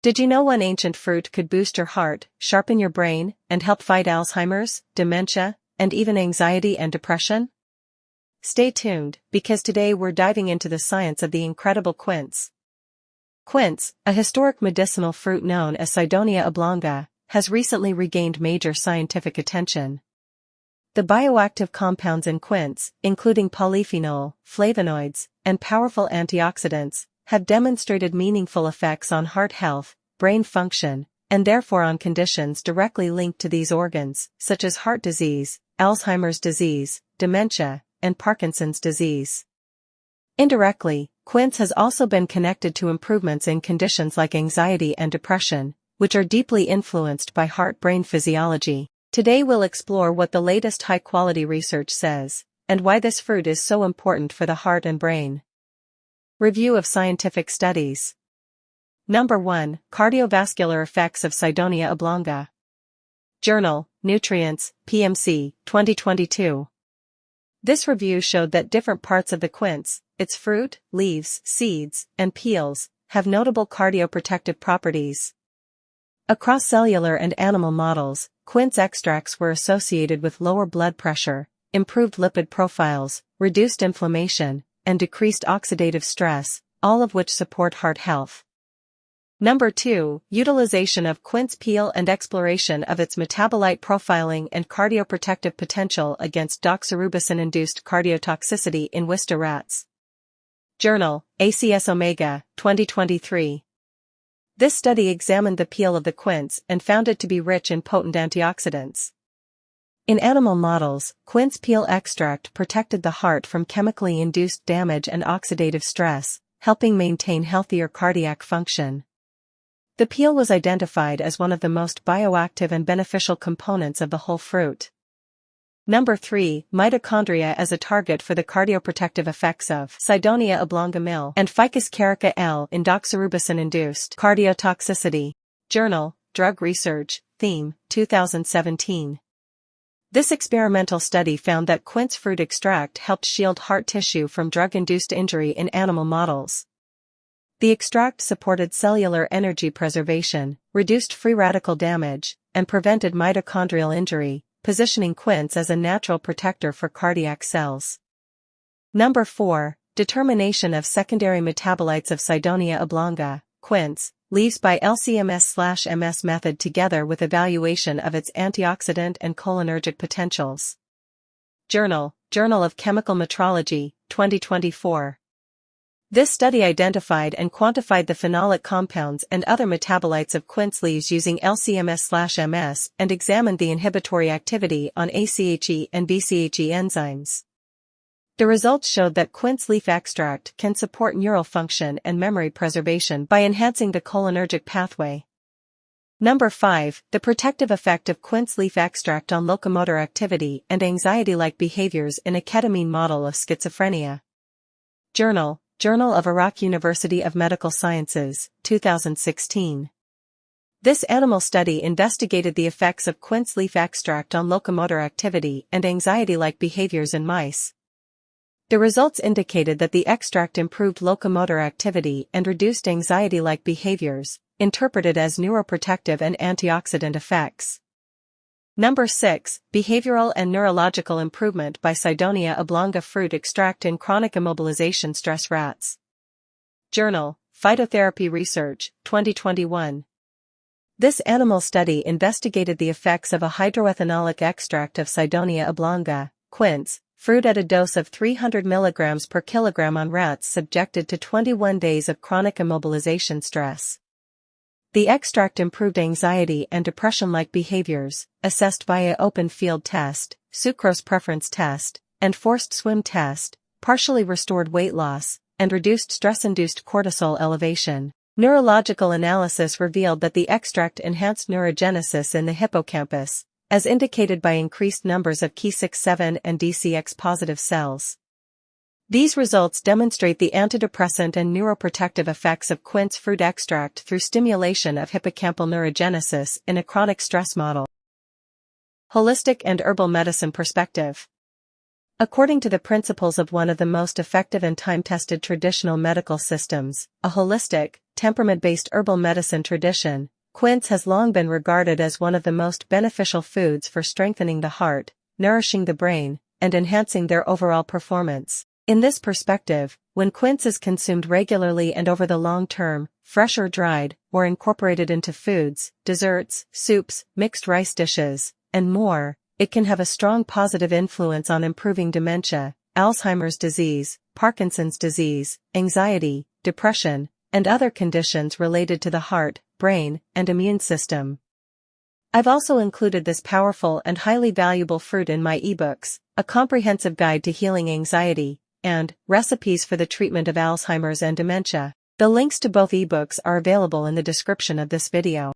Did you know one ancient fruit could boost your heart, sharpen your brain, and help fight Alzheimer's, dementia, and even anxiety and depression? Stay tuned, because today we're diving into the science of the incredible quince. Quince, a historic medicinal fruit known as Cydonia oblonga, has recently regained major scientific attention. The bioactive compounds in quince, including polyphenol, flavonoids, and powerful antioxidants, have demonstrated meaningful effects on heart health, brain function, and therefore on conditions directly linked to these organs, such as heart disease, Alzheimer's disease, dementia, and Parkinson's disease. Indirectly, quince has also been connected to improvements in conditions like anxiety and depression, which are deeply influenced by heart-brain physiology. Today we'll explore what the latest high-quality research says, and why this fruit is so important for the heart and brain. Review of scientific studies. Number 1. Cardiovascular effects of Cydonia oblonga. Journal, Nutrients, PMC, 2022. This review showed that different parts of the quince, its fruit, leaves, seeds, and peels, have notable cardioprotective properties. Across cellular and animal models, quince extracts were associated with lower blood pressure, improved lipid profiles, reduced inflammation, and decreased oxidative stress, all of which support heart health. Number 2. Utilization of quince peel and exploration of its metabolite profiling and cardioprotective potential against Doxorubicin-Induced cardiotoxicity in Wistar rats. Journal, ACS Omega, 2023. This study examined the peel of the quince and found it to be rich in potent antioxidants. In animal models, quince peel extract protected the heart from chemically induced damage and oxidative stress, helping maintain healthier cardiac function. The peel was identified as one of the most bioactive and beneficial components of the whole fruit. Number 3. Mitochondria as a target for the cardioprotective effects of Cydonia oblonga mil and Ficus carica L in Doxorubicin-Induced Cardiotoxicity. Journal, Drug Research, Theme, 2017. This experimental study found that quince fruit extract helped shield heart tissue from drug-induced injury in animal models. The extract supported cellular energy preservation, reduced free radical damage, and prevented mitochondrial injury, positioning quince as a natural protector for cardiac cells. Number 4. Determination of secondary metabolites of Cydonia oblonga, quince, leaves by LC-MS/MS method together with evaluation of its antioxidant and cholinergic potentials. Journal, Journal of Chemical Metrology, 2024. This study identified and quantified the phenolic compounds and other metabolites of quince leaves using LC-MS/MS and examined the inhibitory activity on ACHE and BCHE enzymes. The results showed that quince leaf extract can support neural function and memory preservation by enhancing the cholinergic pathway. Number 5. The protective effect of quince leaf extract on locomotor activity and anxiety-like behaviors in a ketamine model of schizophrenia. Journal, Journal of Iraq University of Medical Sciences, 2016. This animal study investigated the effects of quince leaf extract on locomotor activity and anxiety-like behaviors in mice. The results indicated that the extract improved locomotor activity and reduced anxiety-like behaviors, interpreted as neuroprotective and antioxidant effects. Number 6. Behavioral and neurological improvement by Cydonia oblonga fruit extract in chronic immobilization stress rats. Journal, Phytotherapy Research, 2021. This animal study investigated the effects of a hydroethanolic extract of Cydonia oblonga, quince, fruit at a dose of 300 mg per kilogram on rats subjected to 21 days of chronic immobilization stress. The extract improved anxiety and depression-like behaviors, assessed via open field test, sucrose preference test, and forced swim test, partially restored weight loss, and reduced stress-induced cortisol elevation. Neurological analysis revealed that the extract enhanced neurogenesis in the hippocampus, as indicated by increased numbers of Ki67 and DCX-positive cells. These results demonstrate the antidepressant and neuroprotective effects of quince fruit extract through stimulation of hippocampal neurogenesis in a chronic stress model. Holistic and herbal medicine perspective. According to the principles of one of the most effective and time-tested traditional medical systems, a holistic, temperament-based herbal medicine tradition, quince has long been regarded as one of the most beneficial foods for strengthening the heart, nourishing the brain, and enhancing their overall performance. In this perspective, when quince is consumed regularly and over the long term, fresh or dried, or incorporated into foods, desserts, soups, mixed rice dishes, and more, it can have a strong positive influence on improving dementia, Alzheimer's disease, Parkinson's disease, anxiety, depression, and other conditions related to the heart, brain, and immune system. I've also included this powerful and highly valuable fruit in my ebooks, A Comprehensive Guide to Healing Anxiety, and Recipes for the Treatment of Alzheimer's and Dementia. The links to both ebooks are available in the description of this video.